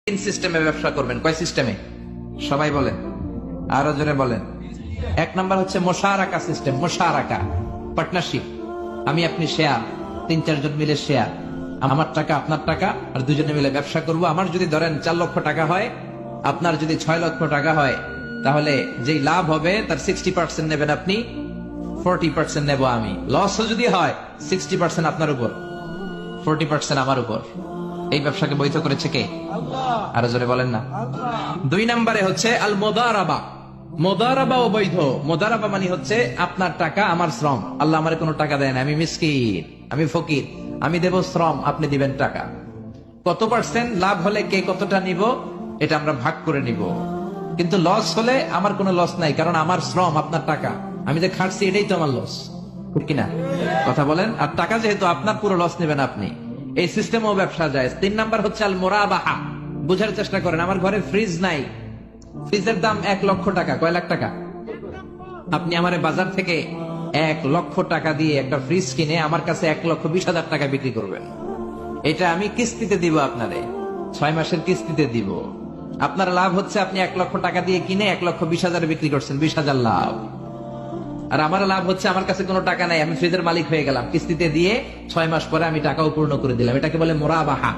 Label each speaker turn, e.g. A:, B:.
A: তিন সিস্টেমে ব্যবসা করবেন। কয় সিস্টেমে? সবাই বলেন, আরো জোরে বলেন। এক নাম্বার হচ্ছে মোশারাকা সিস্টেম। মোশারাকা, পার্টনারশিপ। আমি আপনি শেয়ার, 3-4 জন মিলে শেয়ার, আমার টাকা আপনার টাকা, আর দুজনে মিলে ব্যবসা করব। আমার যদি ধরেন 4 লক্ষ টাকা হয়, আপনার যদি 6 লক্ষ টাকা হয়, তাহলে যেই লাভ হবে তার 60% নেবেন আপনি, 40% নেব আমি। লসও যদি হয় 60% আপনার উপর, 40% আমার উপর। এই ব্যবসাকে বৈধ করেছে কে? আরো জোরে বলেন না। 2 নম্বরে হচ্ছে আল মুদারাবা। মুদারাবা অবৈধ। মুদারাবা মানে হচ্ছে আপনার টাকা আমার শ্রম। আল্লাহ আমারে কোনো টাকা দেয় না, আমি মিসকিন, আমি ফকির, আমি দেব শ্রম, আপনি দিবেন টাকা। কত পার্সেন্ট লাভ হলে কে কতটা নিব এটা আমরা ভাগ করে নিব, কিন্তু লস হলে আমার কোনো লস নাই, কারণ আমার শ্রম আপনার টাকা, আমি যে খাটছি এটাই তো আমার লস, ঠিক কিনা? কথা বলেন। আর টাকা যেহেতু আপনার, পুরো লস নেবেন আপনি। এই সিস্টেমও ব্যবসা যায়। 3 নাম্বার হচ্ছে আল মুরাবাহা। বুঝার চেষ্টা করেন। আমার ঘরে ফ্রিজ নাই, ফ্রিজের দাম 1 লক্ষ টাকা। কয় লাখ টাকা? আপনি আমারে বাজার থেকে 1 লক্ষ টাকা দিয়ে একটা ফ্রিজ কিনে আমার কাছে 1,20,000 টাকা বিক্রি করবেন। এটা আমি কিস্তিতে দিব আপনারে, 6 মাসের কিস্তিতে দিব। আপনার লাভ হচ্ছে আপনি 1 লক্ষ টাকা দিয়ে কিনে 1,20,000 বিক্রি করছেন, 20,000 লাভ। আর আমার লাভ হচ্ছে আমার কাছে কোনো টাকা নাই, আমি ফ্রিজের মালিক হয়ে গেলাম, কিস্তিতে দিয়ে 6 মাস পরে আমি টাকাও পূর্ণ করে দিলাম। এটাকে বলে মুরাবাহা।